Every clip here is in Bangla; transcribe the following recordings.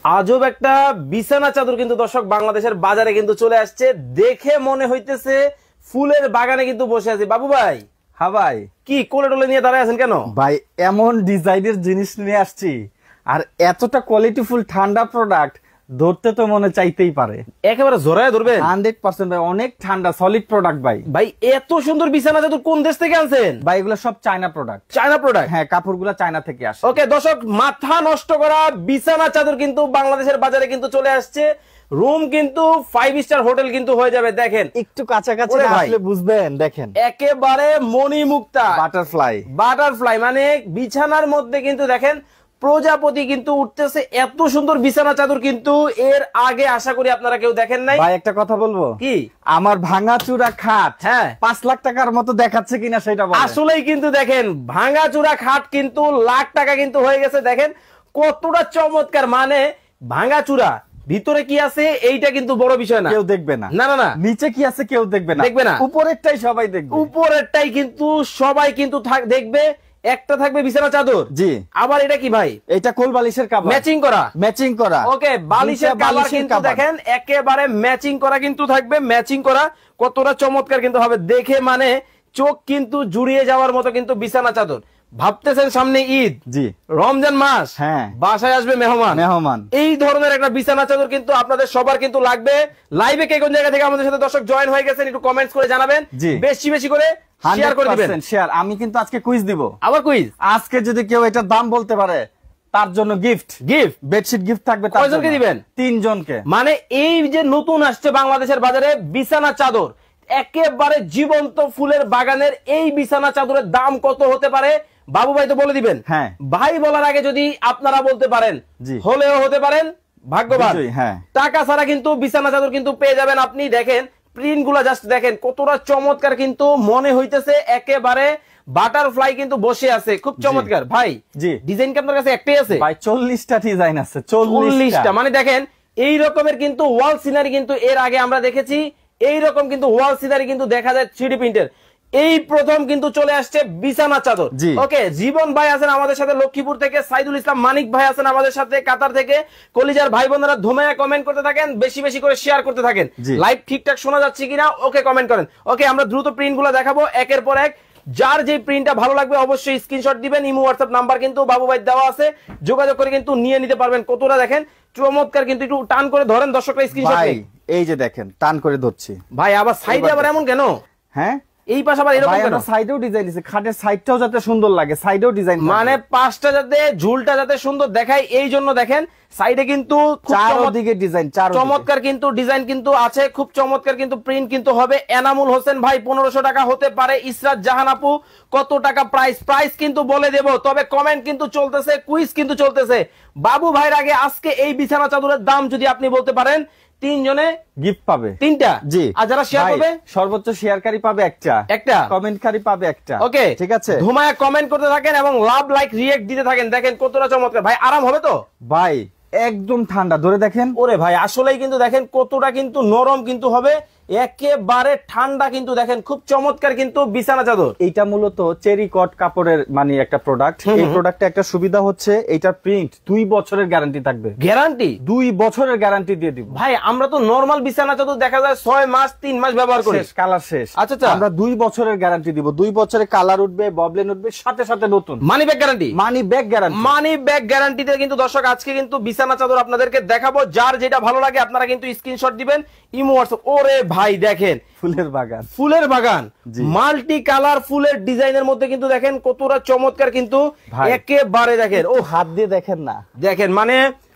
আজব একটা বিছানা চাদর কিন্তু দর্শক বাংলাদেশের বাজারে কিন্তু চলে আসছে। দেখে মনে হইতেছে ফুলের বাগানে কিন্তু বসে আছি। বাবু ভাই, হ্যাঁ ভাই, কি কোলে টোলে নিয়ে দাঁড়ায় আছেন কেন? ভাই এমন ডিজাইনের জিনিস নিয়ে আসছি, আর এতটা কোয়ালিটিফুল ঠান্ডা প্রোডাক্ট ধরতে তো মনে চাইতেই পারে। একেবারে জোরায় ধরবেন 100% ভাই, অনেক ঠান্ডা সলিড প্রোডাক্ট ভাই। ভাই এত সুন্দর বিছানা চাদর কোন দেশ থেকে আনছেন? ভাই এগুলো সব চায়না প্রোডাক্ট। China product? হ্যাঁ, কাপড়গুলো চায়না থেকে আসে। ওকে দর্শক, মাথা নষ্ট করা বিছানা চাদর কিন্তু বাংলাদেশের বাজারে কিন্তু চলে আসছে। রুম কিন্তু 5 স্টার হোটেল কিন্তু হয়ে যাবে। দেখেন একটু কাছাকাছি আসলে বুঝবেন। দেখেন একেবারে মণিমুক্তা বাটারফ্লাই মানে বিছানার মধ্যে কিন্তু দেখেন প্রজাপতি কিন্তু উঠতেছে। এত সুন্দর বিছানা চাদর কিন্তু এর আগে আশা করি আপনারা কেউ দেখেন নাই। ভাই একটা কথা বলবো কি? আমার ভাঙাচুরা খাট হ্যাঁ 5 লাখ টাকার মতো দেখাচ্ছে কিনা সেটা বলেন। আসলেই কিন্তু দেখেন ভাঙাচুরা খাট কিন্তু লাখ টাকা কিন্তু হয়ে গেছে। দেখেন কতটা চমৎকার, মানে ভাঙাচুরা ভিতরে কি আছে এইটা কিন্তু বড় বিষয় না, কেউ দেখবে না। না না না, নিচে কি আছে কেউ দেখবে না, উপরেরটাই সবাই দেখবে। উপরেরটাই কিন্তু সবাই কিন্তু দেখবে। একটা থাকবে বিছানা চাদর। জি। আবার এটা কি ভাই? এটা কোল বালিশের কভার, ম্যাচিং করা। ওকে, বালিশের কভার কিন্তু দেখেন একেবারে ম্যাচিং করা কিন্তু থাকবে। ম্যাচিং করা কতটা চমৎকার কিন্তু হবে, দেখে মানে চোখ কিন্তু জুড়িয়ে যাওয়ার মতো কিন্তু বিছানা চাদর। ভাবতেছেন সামনে ঈদ, জি, রমজান মাস, হ্যাঁ, বাসায় আসবে মেহমান, এই ধরনের একটা বিছানা চাদর কিন্তু আপনাদের সবার কিন্তু লাগবে। লাইভে কে কোন জায়গা থেকে আমাদের সাথে দর্শক জয়েন হয়ে গেছেন একটু কমেন্টস করে জানাবেন। বেশি বেশি করে শেয়ার করে দিবেন। শেয়ার। আমি কিন্তু আজকে কুইজ দিব। আবার কুইজ? আজকে যদি কেউ এটার দাম বলতে পারে তার জন্য গিফট বেডশিট গিফট থাকবে। কয়জনকে দিবেন? 3 জনকে। মানে এই যে নতুন আসছে বাংলাদেশের বাজারে বিছানা চাদর, একেবারে জীবন্ত ফুলের বাগানের এই বিছানা চাদরের দাম কত হতে পারে বাবু ভাই তো বলে দিবেন। হ্যাঁ ভাই বলার আগে যদি আপনারা বলতে পারেন হলেও হতে পারেন ভাগ্যবান। হ্যাঁ, টাকা ছাড়া কিন্তু বিছানা চাদর কিন্তু পেয়ে যাবেন আপনি। দেখেন প্রিন্ট গুলা জাস্ট দেখেন কতটা চমৎকার, কিন্তু মনে হইতেছে একেবারে বাটারফ্লাই কিন্তু বসে আছে। খুব চমৎকার। ভাই জি, ডিজাইন কি আপনার কাছে একটাই আছে? ভাই 40টা ডিজাইন আছে। 40টা মানে দেখেন এই রকমের কিন্তু ওয়াল সিনারি কিন্তু এর আগে আমরা দেখেছি। এই রকম কিন্তু ওয়াল সিনারি কিন্তু দেখা যায় 3D প্রিন্টের। এই প্রথম কিন্তু চলে আসছে বিছানা চাদর। ওকে, জীবন ভাই আছেন আমাদের সাথে লক্ষ্মীপুর থেকে, সাইদুল ইসলাম মানিক ভাই আছেন আমাদের সাথে কাতার থেকে। কলিজার ভাই বোনেরা ধুমায়া কমেন্ট করতে থাকেন, বেশি বেশি করে শেয়ার করতে থাকেন। লাইভ ঠিকঠাক শোনা যাচ্ছে কিনা ওকে কমেন্ট করেন। ওকে, আমরা দ্রুত প্রিন্ট গুলো দেখাবো একের পর এক। যার যে প্রিন্টটা ভালো লাগবে অবশ্যই স্ক্রিনশট দিবেন। ইমো হোয়াটসঅ্যাপ নাম্বার কিন্তু বাবু ভাই দেওয়া আছে, যোগাযোগ করে কিন্তু নিয়ে নিতে পারবেন। কতটা দেখেন চমৎকার, কিন্তু একটু টান করে ধরেন দর্শকরা স্ক্রিনশট নেই। এই যে দেখেন টান করে ধরছি ভাই। আবার সাইডে আবার এমন কেন? হ্যাঁ, এই পাশে আবার এরকম কেন? সাইডেও ডিজাইন দিয়েছে, খাটের সাইডটাও যাতে সুন্দর লাগে, সাইডেও ডিজাইন, মানে পাঁচটা যাতে ঝুলটা যাতে সুন্দর দেখায় এই জন্য দেখেন সাইডে কিন্তু চারদিকে ডিজাইন, চমৎকার কিন্তু ডিজাইন কিন্তু আছে। খুব চমৎকার কিন্তু প্রিন্ট কিন্তু হবে। এনামুল হোসেন ভাই 1500 টাকা হতে পারে। ইসরাত জাহান আপু কত টাকা প্রাইস কিন্তু বলে দেব, তবে কমেন্ট কিন্তু চলতেছে, কুইজ কিন্তু চলতেছে। বাবু ভাইয়ের আগে আজকে এই বিছানা চাদরের দাম যদি আপনি বলতে পারেন 3 জনে গিফট পাবে 3টা। জি। আর যারা শেয়ার করবে সর্বোচ্চ শেয়ারকারী পাবে একটা, কমেন্টকারী পাবে একটা। ওকে, ঠিক আছে। ধুমায়া কমেন্ট করতে থাকেন এবং লাভ লাইক রিয়েক্ট দিতে থাকেন। দেখেন কতটা চমৎকার। ভাই আরাম হবে তো? ভাই একদম ঠান্ডা, ধরে দেখেন। ওরে ভাই আসলেই কিন্তু দেখেন কতটা কিন্তু নরম কিন্তু হবে, একেবারে ঠান্ডা কিন্তু দেখেন। খুব চমৎকার কিন্তু বিছানা চাদর। এইটা মূলত চেরি কট কাপড়ের মানে একটা প্রোডাক্ট। এই প্রোডাক্টে একটা সুবিধা হচ্ছে এইটার প্রিন্ট 2 বছরের গ্যারান্টি থাকবে। গ্যারান্টি? 2 বছরের গ্যারান্টি দিয়ে দিব। ভাই আমরা তো নরমাল বিছানা চাদর দেখা যায় 6 মাস 3 মাস ব্যবহার করি, কালার শেষ। আচ্ছা, আমরা 2 বছরের গ্যারান্টি দিব। 2 বছরে কালার উঠবে, ববলেন উঠবে, সাথে সাথে নতুন money back guarantee. Money back গ্যারান্টিতে কিন্তু দর্শক আজকে কিন্তু বিছানা চাদর আপনাদেরকে দেখাবো। যার যেটা ভালো লাগে আপনারা কিন্তু স্ক্রিনশট দিবেন ইমো হোয়াটসঅ্যাপ। ওরে ভাই দেখেন ফুলের বাগান মাল্টি কালার ফুলের ডিজাইনের মধ্যে কিন্তু দেখেন কতটা চমৎকার কিন্তু একেবারে দেখেন। ও হাত দিয়ে দেখেন না, দেখেন মানে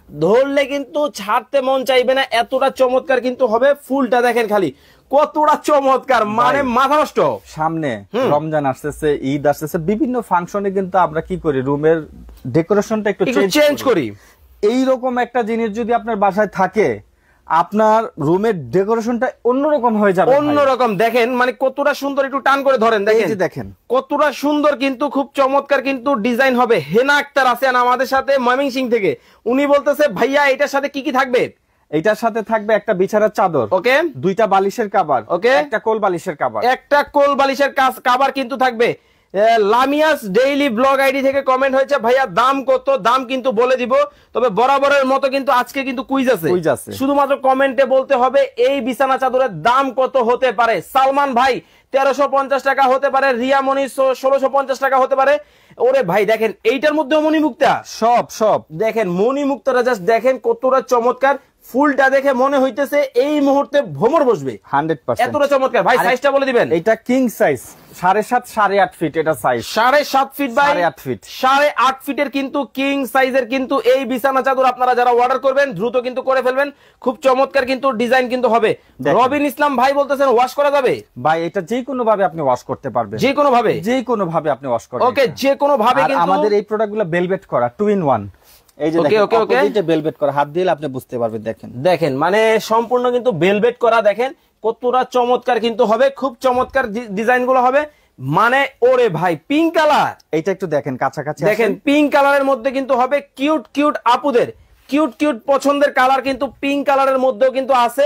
ধরলে কিন্তু ছাড়তে মন চাইবে না, এতটা চমৎকার কিন্তু হবে। ফুলটা দেখেন খালি কতটা চমৎকার, মানে মাথা নষ্ট। সামনে রমজান আসতেছে, ঈদ আসতেছে, বিভিন্ন ফাংশনে কিন্তু আমরা কি করি, রুমের ডেকোরেশনটা একটু চেঞ্জ করি। এইরকম একটা জিনিস যদি আপনার বাসায় থাকে, আপনার রুমের ডেকোরেশনটা অন্যরকম হয়ে যাবে। অন্যরকম দেখেন মানে কতটা সুন্দর, একটু টান করে ধরেন দেখেন কতটা সুন্দর কিন্তু খুব চমৎকার কিন্তু ডিজাইন হবে। হেনা আক্তার আছেন আমাদের সাথে ময়মনসিংহ থেকে, উনি বলতেছে ভাইয়া এটার সাথে কি কি থাকবে? এটার সাথে থাকবে একটা বিছানার চাদর, ওকে, 2টা বালিশের কভার, ওকে, একটা কোল বালিশের কভার, একটা কোল বালিশের কভার কিন্তু থাকবে। লামিয়াস ডেইলি ব্লগ আইডি থেকে কমেন্ট হয়েছে, ভাইয়া দাম কত, দাম কিন্তু বলে দিব, তবে বরাবরের মতো কিন্তু আজকে কিন্তু কুইজ আছে, শুধুমাত্র কমেন্টে বলতে হবে এই বিছানা চাদরের দাম কত হতে পারে। সালমান ভাই 1350 টাকা হতে পারে, রিয়া মনি 1650 টাকা হতে পারে। ওরে ভাই দেখেন এইটার মধ্যে মণিমুক্তা, সব দেখেন মণিমুক্তাটা জাস্ট দেখেন কতটা চমৎকার, ফুলটা দেখে মনে হইতেছে এই মুহূর্তে ভ্রমর বসবে 100%, এতটা চমৎকার। ভাই সাইজটা বলে দিবেন। এটা কিং সাইজ 7.5 8.5 ফিট, এটা সাইজ 7.5 ফিট বাই 8.5 ফিট, 8.5 ফিটের কিন্তু কিং সাইজের কিন্তু এই বিছানা চাদর আপনারা যারা অর্ডার করবেন দ্রুত কিন্তু করে ফেলবেন, খুব চমৎকার কিন্তু ডিজাইন কিন্তু হবে। রবিন ইসলাম ভাই বলতেছেন ওয়াশ করা যাবে? ভাই এটা যে কোনো ভাবে আপনি ওয়াশ করতে পারবেন, যে কোনো ভাবে আপনি ওয়াশ করতে, ওকে যে কোনো ভাবে। কিন্তু আমাদের এই প্রোডাক্টগুলো ভেলভেট করা 2 in 1, এই যে দেখেন অপোজিটে ভেলভেট করা, হাত দিলে আপনি বুঝতে পারবেন। দেখেন মানে সম্পূর্ণ কিন্তু ভেলভেট করা, দেখেন কতটা চমৎকার কিন্তু হবে, খুব চমৎকার ডিজাইন গুলো হবে। মানে ওরে ভাই পিঙ্ক কালার, এইটা একটু দেখেন কাছাকাছি, দেখেন পিঙ্ক কালারের মধ্যে কিন্তু হবে কিউট আপুদের কিউট পছন্দের কালার কিন্তু পিঙ্ক কালারের মধ্যেও কিন্তু আছে।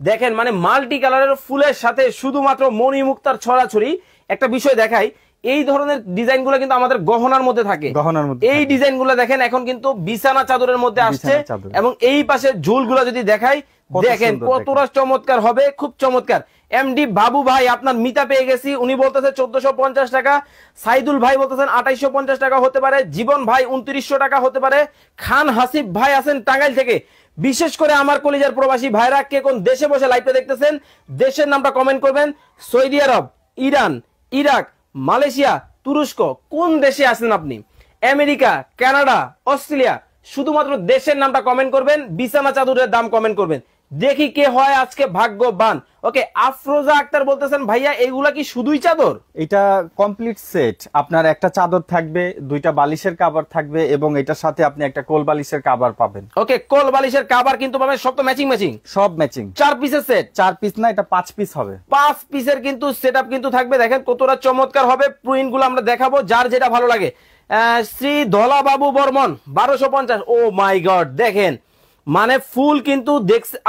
দেখেন মানে মাল্টি কালারের ফুলের সাথে শুধুমাত্র মণিমুক্তার ছড়াছড়ি। একটা বিষয় দেখাই, এই ধরনের ডিজাইন গুলো কিন্তু আমাদের গহনার মধ্যে থাকে, এই ডিজাইন গুলো দেখেন এখন কিন্তু বিছানা চাদরের মধ্যে আসছে, এবং এই পাশে ঝুলগুলো যদি দেখাই দেখেন কতটা চমৎকার হবে, খুব চমৎকার। এমডি বাবু ভাই আপনার মিতা পেয়ে গেছি, উনি বলতেছে 1450 টাকা, সাইদুল ভাই বলতেছেন 2850 টাকা হতে পারে, জীবন ভাই 2900 টাকা হতে পারে, খান হাসিফ ভাই আছেন টাঙ্গাইল থেকে। বিশেষ করে আমার কলিজার প্রবাসী ভাইরা কে কোন দেশে বসে লাইভটা দেখতেছেন দেশের নামটা কমেন্ট করবেন। সৌদি আরব, ইরান, ইরাক, মালয়েশিয়া, তুরস্ক, কোন দেশে আছেন আপনি, আমেরিকা, কানাডা, অস্ট্রেলিয়া, শুধুমাত্র দেশের নামটা কমেন্ট করবেন, বিছানা চাদরের দাম কমেন্ট করবেন, দেখি কে হয় আজকে ভাগ্যবান। ওকে আফরোজা আক্তার বলতেছেন ভাইয়া এগুলা কি শুধুই চাদর? এটা কমপ্লিট সেট, আপনার একটা চাদর থাকবে, 2টা বালিশের কভার থাকবে, এবং এটার সাথে আপনি একটা কোল বালিশের কভার পাবেন। ওকে কোল বালিশের কভার কিন্তু পাবেন, সব তো ম্যাচিং, সব ম্যাচিং। 4 পিসের সেট, 4 পিস না এটা 5 পিস হবে, 5 পিসের কিন্তু সেটআপ কিন্তু থাকবে। দেখেন কতটা চমৎকার হবে, প্রিন্ট গুলো আমরা দেখাবো যার যেটা ভালো লাগে। শ্রী ধলা বাবু বর্মন 1250, ও মাই গড দেখেন মানে ফুল কিন্তু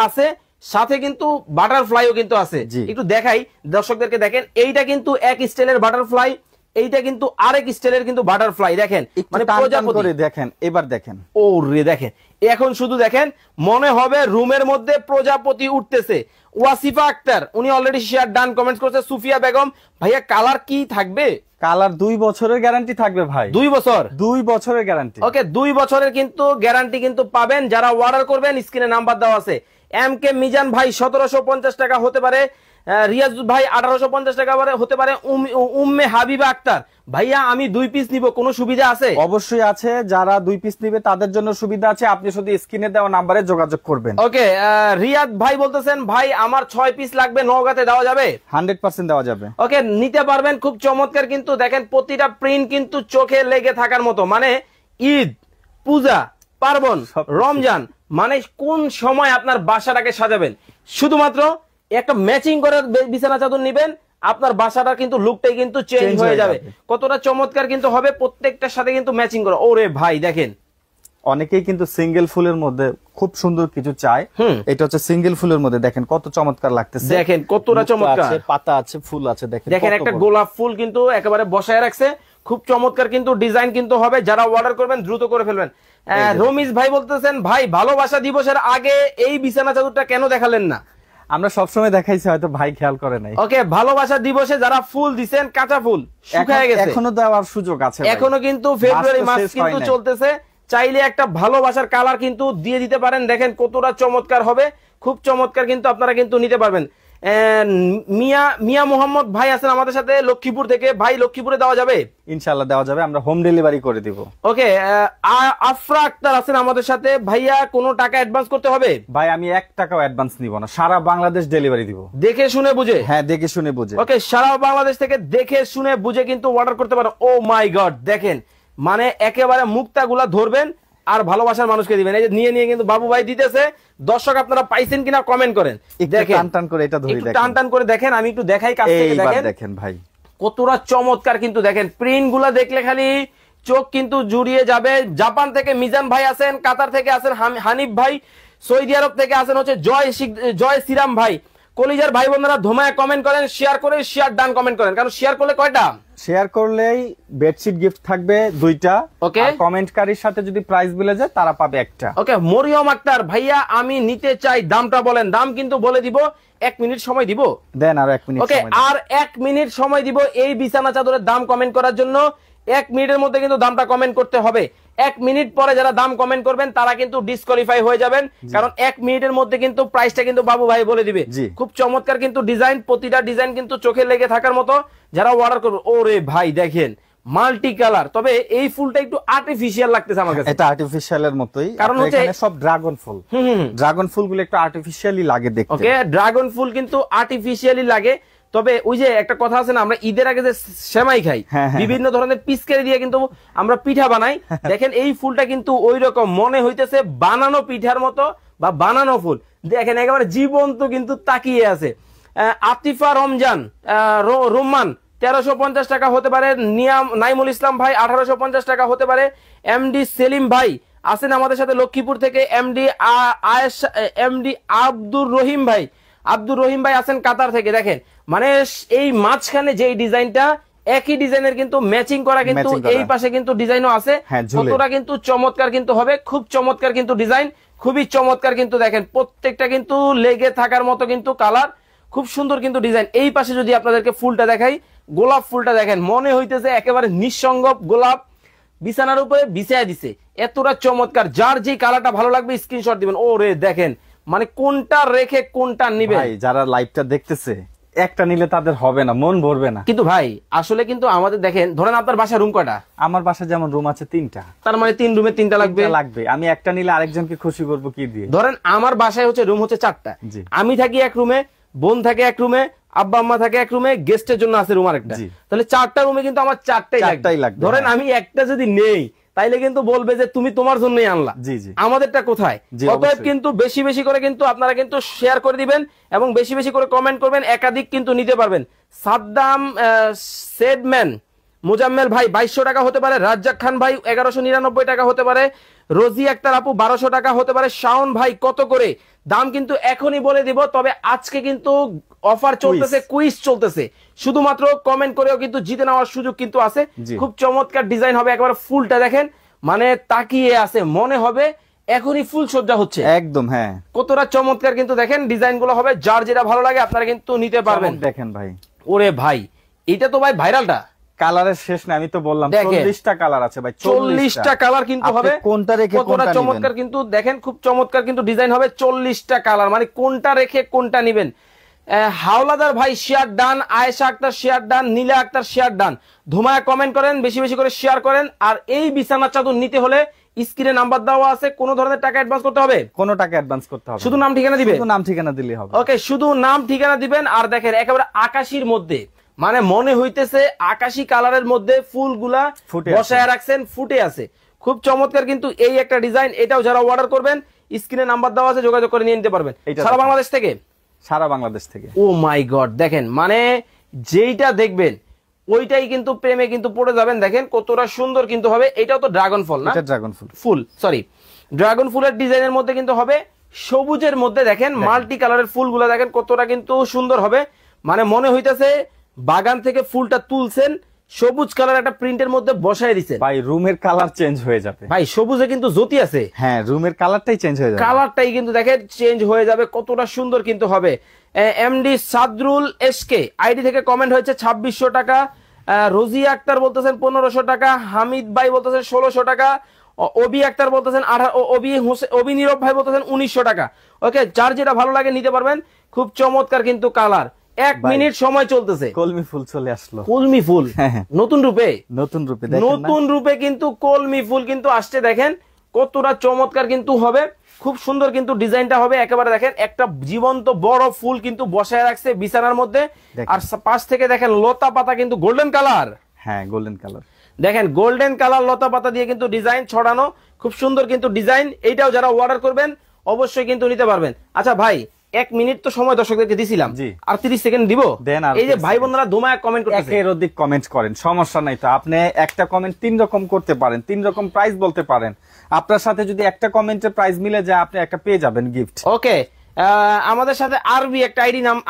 আছে, সাথে কিন্তু বাটারফ্লাইও কিন্তু আছে। একটু দেখাই দর্শকদেরকে, দেখেন এইটা কিন্তু এক স্টাইলের বাটারফ্লাই, এইটা কিন্তু আরেক স্টাইলের কিন্তু বাটারফ্লাই। দেখেন মানে প্রজাপতি, দেখেন এবার দেখেন, ও রে দেখেন এখন শুধু দেখেন মনে হবে রুমের মধ্যে প্রজাপতি উঠতেছে। ওয়াসিফা আক্তার উনি অলরেডি শেয়ার ডান কমেন্ট করেছে। সুফিয়া বেগম ভাইয়া কালার কি থাকবে? কালার 2 বছরের গ্যারান্টি থাকবে ভাই, 2 বছর, 2 বছরের গ্যারান্টি। ওকে 2 বছরের কিন্তু গ্যারান্টি কিন্তু পাবেন যারা অর্ডার করবেন, স্ক্রিনে নাম্বার দেওয়া আছে। এম কে মিজান ভাই 1750 টাকা হতে পারে, রিয়াজ ভাই 1850 টাকা হতে পারে, উম্মে হাবিবা আক্তার ভাইয়া আমি 2 পিস নিব, কোনো সুবিধা আছে? অবশ্যই আছে, যারা 2 পিস নিবে তাদের জন্য সুবিধা আছে, আপনি শুধু স্ক্রিনে দেওয়া নাম্বারে যোগাযোগ করবেন। ওকে রিয়াদ ভাই বলতেছেন ভাই আমার 6 পিস লাগবে, নওগাঁতে দেওয়া যাবে? 100% দেওয়া যাবে। ওকে নিতে পারবেন, খুব চমৎকার কিন্তু দেখেন প্রতিটা প্রিন্ট কিন্তু চোখে লেগে থাকার মতো। মানে ঈদ, পূজা, পার্বণ, রমজান, মানে কোন সময় আপনার বাসাটাকে সাজাবেন, শুধুমাত্র একটা ম্যাচিং করে বিছানা চাদর নিবেন, আপনার বাসাটা কিন্তু লুকটাই কিন্তু চেঞ্জ হয়ে যাবে। কতটা চমৎকার কিন্তু হবে, প্রত্যেকটার সাথে কিন্তু ম্যাচিং করা। ওরে ভাই দেখেন অনেকেই কিন্তু সিঙ্গেল ফুলের মধ্যে খুব সুন্দর কিছু চায়, এটা হচ্ছে সিঙ্গেল ফুলের মধ্যে, দেখেন কত চমৎকার লাগতেছে, দেখেন কতটা চমৎকার, পাতা আছে, ফুল আছে, দেখেন একটা গোলাপ ফুল কিন্তু একেবারে বসায় রাখছে, খুব চমৎকার কিন্তু ডিজাইন কিন্তু হবে। যারা অর্ডার করবেন দ্রুত করে ফেলবেন। রমিজ ভাই বলতেছেন ভাই ভালোবাসা দিবসের আগে এই বিছানা চাদরটা কেন দেখালেন না? আমরা সবসময় দেখাইছি, হয়তো ভাই খেয়াল করে নাই। ওকে ভালোবাসা দিবসে যারা ফুল দিবেন, কাঁচা ফুল শুকায় গেছে, এখনো দেওয়ার সুযোগ আছে, এখনো কিন্তু ফেব্রুয়ারি মাস কিন্তু চলতেছে, চাইলে একটা ভালোবাসার কালার কিন্তু দিয়ে দিতে পারেন। দেখেন কতটা চমৎকার হবে, খুব চমৎকার কিন্তু আপনারা কিন্তু নিতে পারবেন। মিয়া মোহাম্মদ ভাই আছেন আমাদের সাথে লক্ষ্মীপুর থেকে, ভাই লক্ষ্মীপুরে দেওয়া যাবে? ইনশাআল্লাহ দেওয়া যাবে, আমরা হোম ডেলিভারি করে দিব। ওকে আফরা আক্তার আছেন আমাদের সাথে, ভাইয়া কোনো টাকা অ্যাডভান্স করতে হবে? ভাই আমি 1 টাকাও অ্যাডভান্স নিব না, সারা বাংলাদেশ ডেলিভারি দিব, দেখে শুনে বুঝে। হ্যাঁ দেখে শুনে বুঝে। ওকে সারা বাংলাদেশ থেকে দেখে শুনে বুঝে কিন্তু অর্ডার করতে পারেন। ও মাই গড দেখেন মানে একেবারে মুক্তাগুলা ধরবেন আর ভালোবাসার মানুষকে দিবেন। এই যে নিয়ে কিন্তু বাবু ভাই দিতেছে, দর্শক আপনারা পাইছেন কিনা কমেন্ট করেন। দেখেন টান টান করে এটা ধরে দেখেন, টান টান করে দেখেন, আমি একটু দেখাই কাছ থেকে, দেখেন ভাই কতটা চমৎকার কিন্তু দেখেন, প্রিন্ট গুলা দেখলে খালি চোখ কিন্তু জুড়িয়ে যাবে। জাপান থেকে মিজান ভাই আছেন, কাতার থেকে আছেন হানিফ ভাই, সৌদি আরব থেকে আছেন হচ্ছে জয় শ্রীরাম ভাই। কলিজার ভাই বোনেরা ধোমায় কমেন্ট করেন, শেয়ার করে শেয়ার ডান কমেন্ট করেন, কারণ শেয়ার করলে কয়টা শেয়ার করলেই বেডশিট গিফট থাকবে 2টা। ওকে, আর কমেন্টকারীর সাথে যদি প্রাইস মিলে যায় তারা পাবে একটা। ওকে, মরিয়ম আক্তার ভাইয়া আমি নিতে চাই, দামটা বলেন। দাম কিন্তু বলে দিব, 1 মিনিট সময় দিব। দেন আর 1 মিনিট ওকে, সময় দেন। আর 1 মিনিট সময় দিব এই বিছানা চাদরের দাম কমেন্ট করার জন্য। 1 মিনিটের মধ্যে কিন্তু দামটা কমেন্ট করতে হবে। 1 মিনিট পরে যারা দাম কমেন্ট করবেন তারা কিন্তু ডিসকোয়ালিফাই হয়ে যাবেন, কারণ 1 মিনিটের মধ্যে কিন্তু প্রাইসটা কিন্তু বাবু ভাই বলে দিবে। খুব চমৎকার কিন্তু ডিজাইন, প্রতিটা ডিজাইন কিন্তু চোখে লেগে থাকার মতো। যারা অর্ডার করবে, ওরে ভাই দেখেন মাল্টি কালার, তবে এই ফুলটা একটু আর্টিফিশিয়াল লাগতেছে আমার কাছে। এটা আর্টিফিশিয়ালের মতোই, কারণ হচ্ছে এখানে সব ড্রাগন ফুল। ড্রাগন ফুলগুলো একটু আর্টিফিশিয়ালি লাগে দেখতে। ওকে, ড্রাগন ফুল কিন্তু আর্টিফিশিয়ালি লাগে। তবে ওই যে একটা কথা আছে না, আমরা ঈদের আগে যে সেমাই খাই, বিভিন্ন ধরনের পিচকারি দিয়ে কিন্তু আমরা পিঠা বানাই। দেখেন এই ফুলটা কিন্তু ওই রকম মনে হইতেছে বানানো পিঠার মতো বা বানানো ফুল। দেখেন একেবারে জীবন্ত কিন্তু তাকিয়ে আছে। আতিফা রমজান রোমান 1350 টাকা হতে পারে। নাইমুল ইসলাম ভাই 1850 টাকা হতে পারে। এমডি সেলিম ভাই আছেন আমাদের সাথে লক্ষ্মীপুর থেকে। এমডি আব্দুর রহিম ভাই আছেন কাতার থেকে। দেখেন মানে এই মাঝখানে যে ডিজাইনটা, একই ডিজাইনের কিন্তু ম্যাচিং করা, কিন্তু এই পাশে কিন্তু ডিজাইনও আছে। কতটা কিন্তু চমৎকার কিন্তু হবে, খুব চমৎকার কিন্তু ডিজাইন, খুবই চমৎকার কিন্তু। দেখেন প্রত্যেকটা কিন্তু লেগে থাকার মতো কিন্তু কালার, খুব সুন্দর কিন্তু ডিজাইন। এই পাশে যদি আপনাদেরকে ফুলটা দেখাই, গোলাপ ফুলটা দেখেন মনে হইতেছে একেবারে নিঃসঙ্গ গোলাপ বিছানার উপরে বিছায় দিছে, এতটা চমৎকার। যার যে কালারটা ভালো লাগবে স্ক্রিনশট দিবেন। ওরে দেখেন মানে কোনটা রেখে কোনটা নিবেন। ভাই যারা লাইভটা দেখতেছে একটা নিলে তাদের হবে না, মন ভরবে না। কিন্তু ভাই আসলে কিন্তু আমাদের দেখেন, ধরেন আপনার বাসা রুম কয়টা? আমার বাসায় যেমন রুম আছে 3টা, তার মানে 3 রুমে 3টা লাগবে। আমি একটা নিলে আরেকজনকে খুশি করব কি দিয়ে? ধরেন আমার বাসায় হচ্ছে রুম হচ্ছে 4টা, আমি থাকি এক রুমে, বোন থাকে এক রুমে, আব্বা আম্মা থাকে এক রুমে, গেস্টের জন্য আছে রুম আরেকটা। তাহলে 4টা রুমে কিন্তু আমার 4টাই লাগবে। ধরেন আমি একটা যদি নেই তাইলে কিন্তু বলবে যে তুমি তোমার জন্যই আনলা, আমাদেরটা কোথায়? অতএব কিন্তু বেশি বেশি করে কিন্তু আপনারা কিন্তু শেয়ার করে দিবেন এবং বেশি বেশি করে কমেন্ট করবেন, একাধিক কিন্তু নিতে পারবেন। সাদ্দাম সেডম্যান মুজাম্মেল ভাই 2200 টাকা হতে পারে। রাজ্জাক খান ভাই 1199 টাকা হতে পারে। রোজি আক্তার আপু 1200 টাকা হতে পারে। শাওন ভাই কত করে? দাম কিন্তু এখনই বলে দিব, তবে আজকে কিন্তু অফার চলতেছে, কুইজ চলতেছে, শুধুমাত্র কমেন্ট করেও কিন্তু জিতে নেওয়ার সুযোগ কিন্তু আছে। খুব চমৎকার ডিজাইন হবে, একবার ফুলটা দেখেন মানে তাকিয়ে আছে, মনে হবে এখনই ফুল সজ্জা হচ্ছে একদম। হ্যাঁ, কতটা চমৎকার কিন্তু দেখেন ডিজাইন গুলো হবে। যার যেটা ভালো লাগে আপনারা কিন্তু নিতে পারবেন। দেখেন ভাই, ওরে ভাই এটা তো ভাই ভাইরালটা কালারের শেষ না, আমি তো বললাম 40টা কালার আছে ভাই, 40টা কালার কিন্তু হবে। কোনটা রেখে কতটা চমৎকার কিন্তু দেখেন, খুব চমৎকার কিন্তু ডিজাইন হবে। 40টা কালার মানে কোনটা রেখে কোনটা নিবেন। হাওলাদার ভাই share done, Ayesha Akter share done, Nila Akter share done. ধুমায় কমেন্ট করেন, বেশি বেশি করে শেয়ার করেন। আর এই বিছানার চাদর নিতে হলে স্ক্রিনে নাম্বার দেওয়া আছে, কোনো ধরনের টাকা অ্যাডভান্স করতে হবে? কোনো টাকা অ্যাডভান্স করতে হবে, শুধু নাম ঠিকানা দিবেন। শুধু নাম ঠিকানা দিলেই হবে। ওকে, শুধু নাম ঠিকানা দিবেন। আর দেখেন একেবারে আকাশীর মধ্যে, মানে মনে হইতেছে আকাশী কালারের মধ্যে ফুলগুলা বসায় রাখছেন, ফুটে আছে, খুব চমৎকার কিন্তু এই একটা ডিজাইন। এটাও যারা অর্ডার করবেন স্ক্রিনে নাম্বার দেওয়া আছে, যোগাযোগ করে নিয়ে নিতে পারবেন সারা বাংলাদেশ থেকে। সারা বাংলাদেশ থেকে। ও মাই গড, দেখেন মানে যেইটা দেখবেন ওইটাই কিন্তু প্রেমে কিন্তু পড়ে যাবেন। দেখেন কতটা সুন্দর কিন্তু হবে। এটাও তো ড্রাগন ফল না? এটা ড্রাগন ফুল, সরি ড্রাগন ফুলের ডিজাইনের মধ্যে কিন্তু হবে, সবুজের মধ্যে দেখেন মাল্টি কালারের ফুলগুলো দেখেন কতটা কিন্তু সুন্দর হবে। মানে মনে হইতেছে বাগান থেকে ফুলটা তুলছেন, সবুজ কালার একটা প্রিন্টের মধ্যে বসায় দিছে। ভাই রুমের কালার চেঞ্জ হয়ে যাবে ভাই, সবুজে কিন্তু জ্যোতি আছে। হ্যাঁ, রুমের কালারটাই চেঞ্জ হয়ে যাবে, কালারটাই কিন্তু দেখেন চেঞ্জ হয়ে যাবে, কতটা সুন্দর কিন্তু হবে। এমডি সাদরুল এসকে আইডি থেকে কমেন্ট হয়েছে 2600 টাকা। রোজি আক্তার বলতেছেন 1500 টাকা। হামিদ ভাই বলতেছেন 1600 টাকা। অবি আক্তার বলতেছেন 18। অবি নীরব ভাই বলতেছেন 1900 টাকা। ওকে, যার যেটা ভালো লাগে নিতে পারবেন। খুব চমৎকার কিন্তু কালার। 1 মিনিট সময় চলতেছে। কলমি ফুল চলে আসলো, কলমি ফুল নতুন রূপে, নতুন রূপে কিন্তু কলমি ফুল কিন্তু আসছে। দেখেন কতটা চমৎকার কিন্তু হবে, খুব সুন্দর কিন্তু ডিজাইনটা হবে। একেবারে দেখেন একটা জীবন্ত বড় ফুল কিন্তু বসায় রাখছে বিছানার মধ্যে। আর পাশ থেকে দেখেন লতা পাতা কিন্তু গোল্ডেন কালার। হ্যাঁ, গোল্ডেন কালার দেখেন, গোল্ডেন কালার লতা পাতা দিয়ে কিন্তু ডিজাইন ছড়ানো, খুব সুন্দর কিন্তু ডিজাইন। এইটাও যারা অর্ডার করবেন অবশ্যই কিন্তু নিতে পারবেন। আচ্ছা ভাই 1 মিনিট তো সময় দর্শকদেরকে দিছিলাম, আর 30 সেকেন্ড দিব। এই যে ভাই বোনরা ধুমায় কমেন্ট করতেছে, এর অধিক কমেন্ট করেন, সমস্যা নাই তো। আপনি একটা কমেন্ট 3 রকম করতে পারেন, 3 রকম প্রাইস বলতে পারেন। আপনার সাথে যদি একটা কমেন্টের প্রাইস মিলে যায় আপনি একটা পেয়ে যাবেন গিফট। ওকে, আমাদের সাথে আরবি একটা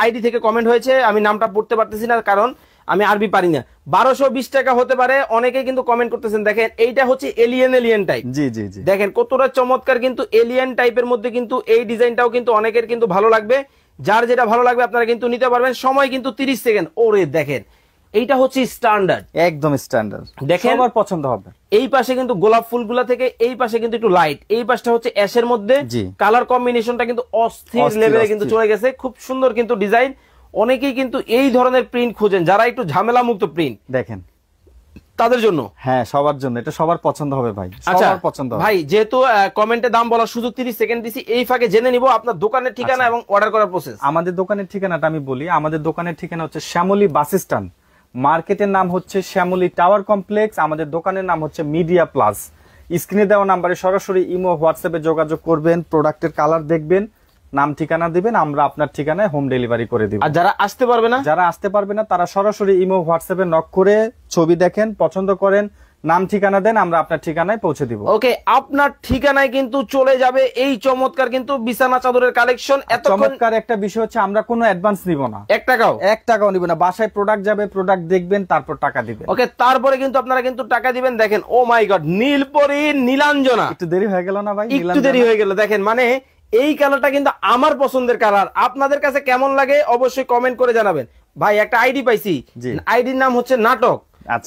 আইডি থেকে কমেন্ট হয়েছে, আমি নামটা পড়তে পারতেছি না কারণ আমি আরবি পারি না। 1220 টাকা হতে পারে, অনেকেই কিন্তু কমেন্ট করতেছেন। দেখেন এইটা হচ্ছে এলিয়েন টাইপ। জি জি জি, দেখেন কতটা চমৎকার কিন্তু এলিয়েন টাইপের মধ্যে কিন্তু এই ডিজাইনটাও কিন্তু অনেকের কিন্তু ভালো লাগবে। যার যেটা ভালো লাগবে আপনারা কিন্তু নিতে পারবেন। সময় কিন্তু 30 সেকেন্ড। ওরে দেখেন এইটা হচ্ছে স্ট্যান্ডার্ড, একদম স্ট্যান্ডার্ড, দেখেন সবার পছন্দ হবে। এই পাশে কিন্তু গোলাপ ফুলগুলা থেকে এই পাশে কিন্তু একটু লাইট, এই পাশটা হচ্ছে অ্যাশের মধ্যে। জি। কালার কম্বিনেশনটা কিন্তু অস্থির লেভেলে কিন্তু চলে গেছে, খুব সুন্দর কিন্তু ডিজাইন। অনেকেই কিন্তু এই ধরনের প্রিন্ট খুঁজেন, যারা একটু ঝামেলা মুক্ত প্রিন্ট দেখেন তাদের জন্য। হ্যাঁ, সবার জন্য, এটা সবার পছন্দ হবে ভাই, আচ্ছা সবার পছন্দ হবে। ভাই, যেহেতু কমেন্টে দাম বলার সুযোগ 30 সেকেন্ড দিছি, এই ফাঁকে জেনে নিব আপনার দোকানের ঠিকানা এবং অর্ডার করার প্রসেস। আমাদের দোকানের ঠিকানাটা আমি বলি। আমাদের দোকানের ঠিকানা হচ্ছে শ্যামলী বাস স্ট্যান্ড, মার্কেটের নাম হচ্ছে শ্যামলী টাওয়ার কমপ্লেক্স, আমাদের দোকানের নাম হচ্ছে মিডিয়া প্লাস। স্ক্রিনে দেওয়া নাম্বারে সরাসরি ইমো হোয়াটসঅ্যাপে যোগাযোগ করবেন, প্রোডাক্টের কালার দেখবেন, নাম ঠিকানা দিবেন, আমরা আপনার ঠিকানায় হোম ডেলিভারি করে দিব। আর যারা আসতে পারবে না, তারা সরাসরি ইমো হোয়াটসঅ্যাপে নক করে ছবি দেখেন, পছন্দ করেন, নাম ঠিকানা দেন, আমরা আপনার ঠিকানায় পৌঁছে দিব। ওকে, আপনার ঠিকানায় কিন্তু চলে যাবে এই চমৎকার কিন্তু বিছানা চাদরের কালেকশন। এত চমৎকার একটা বিষয় হচ্ছে আমরা কোনো অ্যাডভান্স নিব না, 1 টাকাও নিব না। বাসায় প্রোডাক্ট যাবে, প্রোডাক্ট দেখবেন, তারপর টাকা দিবেন। ওকে, তারপরে কিন্তু আপনারা কিন্তু টাকা দিবেন। দেখেন ও মাই গড, নীলপরি নীলাঞ্জনা। একটু দেরি হয়ে গেল না ভাই? একটু দেরি হয়ে গেল। দেখেন মানে এই কালারটা কিন্তু আমার পছন্দের কালার। আপনাদের কাছে কেমন লাগে অবশ্যই কমেন্ট করে জানাবেন। ভাই একটা আইডি পাইছি, আইডির নাম হচ্ছে নাটক।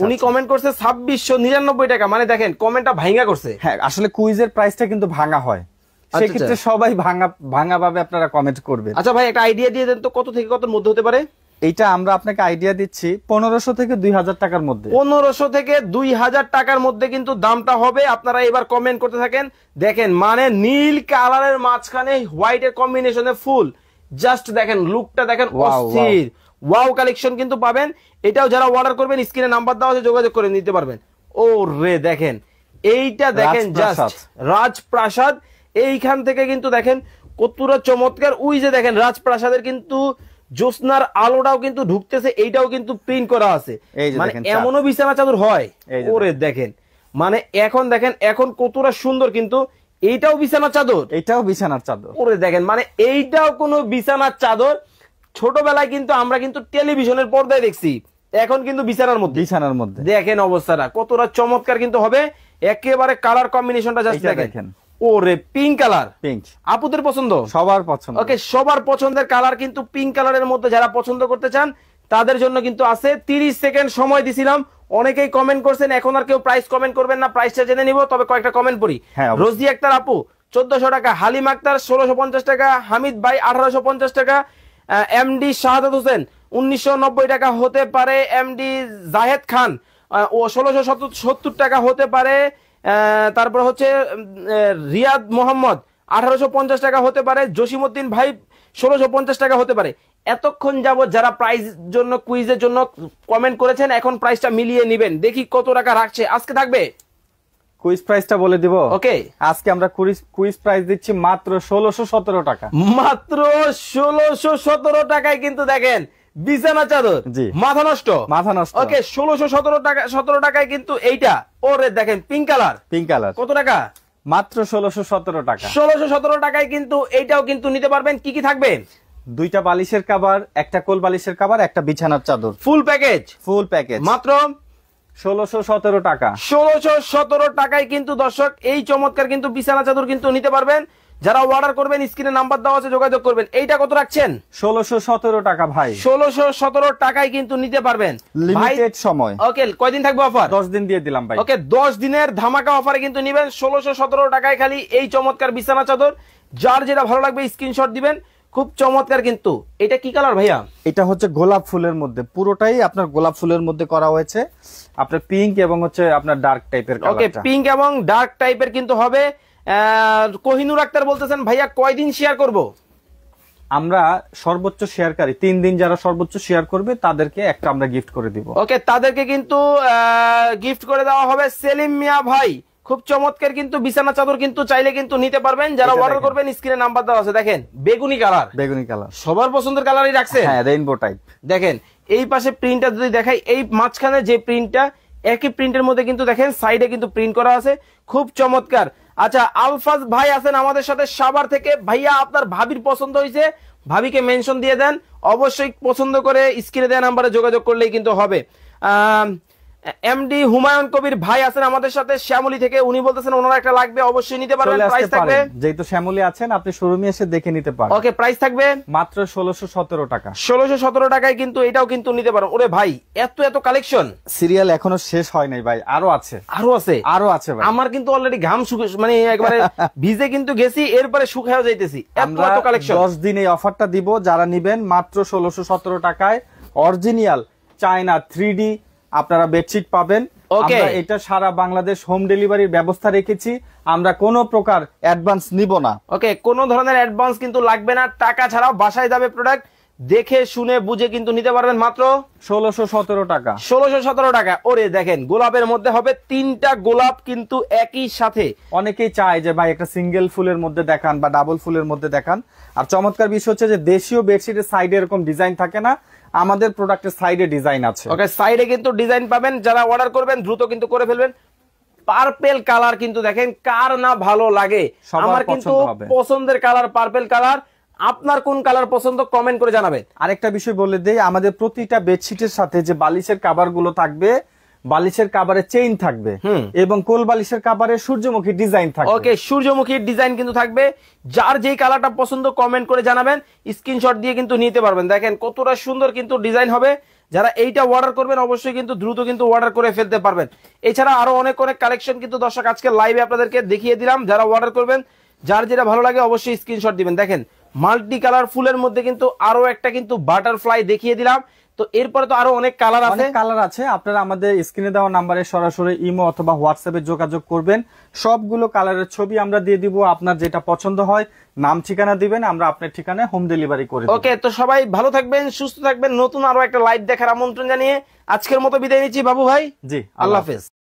উনি কমেন্ট করছে 2699 টাকা। মানে দেখেন কমেন্টটা ভাঙা করছে। হ্যাঁ, আসলে কুইজের প্রাইসটা কিন্তু ভাঙা হয়, সেক্ষেত্রে সবাই ভাঙা ভাবে আপনারা কমেন্ট করবেন। আচ্ছা ভাই, একটা আইডিয়া দিয়ে দেন তো, কত থেকে কত মধ্যে হতে পারে? এইটা আমরা আপনাকে আইডিয়া দিচ্ছি 1500 থেকে 2000 টাকার মধ্যে। 1500 থেকে 2000 টাকার মধ্যে কিন্তু দামটা হবে। আপনারা এবার কমেন্ট করতে থাকেন। দেখেন মানে নীল কালারের মাঝখানে হোয়াইটের কম্বিনেশনে ফুল, জাস্ট দেখেন লুকটা দেখেন, অস্থির ওয়াও কালেকশন কিন্তু পাবেন। এটাও যারা অর্ডার করবেন স্ক্রিনে নাম্বার দেওয়া আছে, যোগাযোগ করে নিতে পারবেন। ও রে দেখেন এইটা দেখেন, জাস্ট রাজপ্রাসাদ। এইখান থেকে কিন্তু দেখেন কতটা চমৎকার। ওই যে দেখেন রাজপ্রাসাদের কিন্তু জ্যোৎস্নার আলোটাও কিন্তু ঢুকতেছে, এইটাও কিন্তু প্রিন্ট করা আছে। মানে এমনও বিছানা চাদর হয়। ওরে দেখেন মানে এখন দেখেন এখন কতটা সুন্দর কিন্তু এইটাও বিছানার চাদর, এটাও বিছানার চাদর। ওরে দেখেন মানে এইটাও কোনো বিছানার চাদর। ছোটবেলায় কিন্তু আমরা কিন্তু টেলিভিশনের পর্দায় দেখছি, এখন কিন্তু বিছানার মধ্যে। দেখেন অবস্থাটা কতটা চমৎকার কিন্তু হবে। একেবারে কালার কম্বিনেশনটা জাস্ট দেখেন। ওরে পিঙ্ক কালার, পিঙ্ক আপুদের পছন্দ, সবার পছন্দ। ওকে, সবার পছন্দের কালার কিন্তু পিঙ্ক কালারের মধ্যে যারা পছন্দ করতে চান তাদের জন্য কিন্তু আছে। 30 সেকেন্ড সময় দিছিলাম, অনেকেই কমেন্ট করছেন। এখন আর কেউ প্রাইস কমেন্ট করবেন না, প্রাইসটা জেনে নিব। তবে কয়েকটা কমেন্ট পড়ি। রোজি আক্তার আপু 1400 টাকা, হালিম আক্তার 1650 টাকা, হামিদ ভাই 1850 টাকা, এমডি শাহাদাত হোসেন 1990 টাকা হতে পারে, এমডি জাহেদ খান ও 1670 টাকা হতে পারে, তারপর হচ্ছে রিয়াদ মোহাম্মদ 1850 টাকা হতে পারে, জসিমউদ্দিন ভাই 1650 টাকা হতে পারে। এতক্ষণ যাবত যারা প্রাইস জন্য কুইজের জন্য কমেন্ট করেছেন, এখন প্রাইসটা মিলিয়ে নেবেন। দেখি কত টাকা রাখছে। আজকে থাকবে কুইজ প্রাইসটা বলে দিব। ওকে, আজকে আমরা কুইজ প্রাইস দিচ্ছি মাত্র 1617 টাকা। মাত্র 1617 টাকায় কিন্তু দেখেন বিছানা চাদর, মাথা নষ্ট। ওকে, 1617 টাকায় কিন্তু এইটা। ওরে দেখেন পিঙ্ক কালার, কত টাকা? মাত্র 1617 টাকা। 1617 টাকায় কিন্তু এইটাও কিন্তু নিতে পারবেন। কি কি থাকবে? 2টা বালিশের কভার, একটা কোল বালিশের কভার, একটা বিছানার চাদর, ফুল প্যাকেজ মাত্র 1617 টাকা। 1617 টাকায় কিন্তু দর্শক এই চমৎকার কিন্তু বিছানা চাদর কিন্তু নিতে পারবেন। যারা অর্ডার করবেন স্ক্রিনে নাম্বার দেওয়া আছে, যোগাযোগ করবেন। এইটা কত রাখছেন? 1617 টাকা ভাই। 1617 টাকায় কিন্তু নিতে পারবেন, লিমিটেড সময়। ওকে, কয়দিন থাকবে অফার? 10 দিন দিয়ে দিলাম ভাই। ওকে, 10 দিনের ধামাকা অফারে কিন্তু নিবেন 1617 টাকায় খালি এই চমৎকার বিছানা চাদর। যার যেটা ভালো লাগবে স্ক্রিনশট দিবেন। খুব চমৎকার কিন্তু। এটা কি কালার ভাইয়া? এটা হচ্ছে গোলাপ ফুলের মধ্যে, পুরোটাই আপনার গোলাপ ফুলের মধ্যে করা হয়েছে। আপনার পিঙ্ক এবং হচ্ছে আপনার ডার্ক টাইপের কালার। ওকে, পিঙ্ক এবং ডার্ক টাইপের কিন্তু হবে। কোহিনুর আক্তার বলতেছেন ভাইয়া কয়দিন শেয়ার করব? আমরা সর্বোচ্চ শেয়ারকারী 3 দিন যারা সর্বোচ্চ শেয়ার করবে তাদেরকে একটা আমরা গিফট করে দিব। ওকে, তাদেরকে কিন্তু গিফট করে দেওয়া হবে। সেলিম মিয়া ভাই খুব চমৎকার কিন্তু বিছানা চাদর কিন্তু চাইলে কিন্তু নিতে পারবেন। যারা অর্ডার করবেন স্ক্রিনে নাম্বার দেওয়া আছে। দেখেন বেগুনি কালার, সবার পছন্দের কালারই রাখছে। হ্যাঁ, রেইনবো টাইপ। দেখেন এই পাশে প্রিন্টটা যদি দেখাই, এই মাঝখানে যে প্রিন্টটা একই প্রিন্টের মধ্যে কিন্তু দেখেন সাইডে কিন্তু প্রিন্ট করা আছে, খুব চমৎকার। আচ্ছা, আলফাজ ভাই আছেন আমাদের সাথে সাভার থেকে। ভাইয়া আপনার ভাবির পছন্দ হয়েছে, ভাবিকে মেনশন দিয়ে দেন, অবশ্যই পছন্দ করে স্ক্রিনে দেওয়া নাম্বারে যোগাযোগ করলেই কিন্তু হবে। এমডি হুমায়ুন কবির ভাই আছেন আমাদের সাথে শ্যামলী থেকে, উনি বলতেছেন ওনার একটা লাগবে, অবশ্যই নিতে পারবেন। প্রাইস থাকবে, যেহেতু শ্যামলী আছেন আপনি শোরুমে এসে দেখে নিতে পারেন। ওকে, প্রাইস থাকবে মাত্র 1617 টাকা। 1617 টাকায় কিন্তু এটাও কিন্তু নিতে পারো। ওরে ভাই, এত এত কালেকশন, সিরিয়াল এখনো শেষ হয় নাই ভাই, আরো আছে, আরো আছে ভাই। আমার কিন্তু অলরেডি ঘাম মানে একবারে ভিজে কিন্তু গেছি, এরপরে শুকায়ও যাইতেছি, এত এত কালেকশন। 10 দিন এই অফারটা দিব, যারা নিবেন মাত্র 1617 টাকায় অরিজিনাল চায়না 3D আপনারা বেডশিট পাবেন। আমরা এটা সারা বাংলাদেশ হোম ডেলিভারির ব্যবস্থা রেখেছি, আমরা কোনো প্রকার অ্যাডভান্স নিব না। ওকে, কোনো ধরনের অ্যাডভান্স কিন্তু লাগবে না, টাকা ছাড়াও বাসায় যাবে প্রোডাক্ট, দেখে শুনে বুঝে কিন্তু নিতে পারবেন মাত্র 1617 টাকা। 1617 টাকা। ওরে দেখেন, গোলাপের মধ্যে হবে 3টা গোলাপ কিন্তু একই সাথে। অনেকেই চায় যে ভাই একটা সিঙ্গেল ফুলের মধ্যে দেখান বা ডাবল ফুলের মধ্যে দেখান। আর চমৎকার বিষয় হচ্ছে যে দেশীয় বেডশিটের সাইডে এরকম ডিজাইন থাকে না, আমাদের প্রোডাক্টের সাইডে ডিজাইন আছে। ওকে, সাইডে কিন্তু ডিজাইন পাবেন, যারা অর্ডার করবেন দ্রুত কিন্তু করে ফেলবেন। পার্পল কালার কিন্তু দেখেন, কার না ভালো লাগে, আমার কিন্তু পছন্দের কালার পার্পল কালার। আপনার কোন কালার পছন্দ কমেন্ট করে জানাবেন। আরেকটা বিষয় বলে দেই, আমাদের প্রতিটা বেডশিটের সাথে যে বালিশের কভার গুলো থাকবে, বালিশের কভারে চেইন থাকবে এবং কোল বালিশের কভারে সূর্যমুখী ডিজাইন থাকবে। ওকে, সূর্যমুখী ডিজাইন কিন্তু থাকবে। যার যেই কালারটা পছন্দ কমেন্ট করে জানাবেন, স্ক্রিনশট দিয়ে কিন্তু নিতে পারবেন। দেখেন কতটা সুন্দর কিন্তু ডিজাইন হবে। যারা এইটা অর্ডার করবেন অবশ্যই কিন্তু দ্রুত কিন্তু অর্ডার করে ফেলতে পারবেন। এছাড়া আরো অনেক অনেক কালেকশন কিন্তু দর্শক আজকে লাইভে আপনাদেরকে দেখিয়ে দিলাম। যারা অর্ডার করবেন, যার যেটা ভালো লাগে অবশ্যই স্ক্রিনশট দিবেন। দেখেন মাল্টি কালার ফুলের মধ্যে কিন্তু আরো একটা কিন্তু বাটারফ্লাই দেখিয়ে দিলাম। তো এরপরে তো আরো অনেক কালার আছে, আপনারা আমাদের স্ক্রিনে দেওয়া নাম্বারে সরাসরি ইমো অথবা হোয়াটসঅ্যাপে যোগাযোগ করবেন। সবগুলো কালারের ছবি আমরা দিয়ে দিব, আপনার যেটা পছন্দ হয় নাম ঠিকানা দিবেন, আমরা আপনার ঠিকানায় হোম ডেলিভারি করে দেব। ওকে, তো সবাই ভালো থাকবেন, সুস্থ থাকবেন। নতুন আরো একটা লাইভ দেখার আমন্ত্রণ জানিয়ে আজকের মতো বিদায় নিচ্ছি বাবু ভাই। জি, আল্লাহ হাফেজ।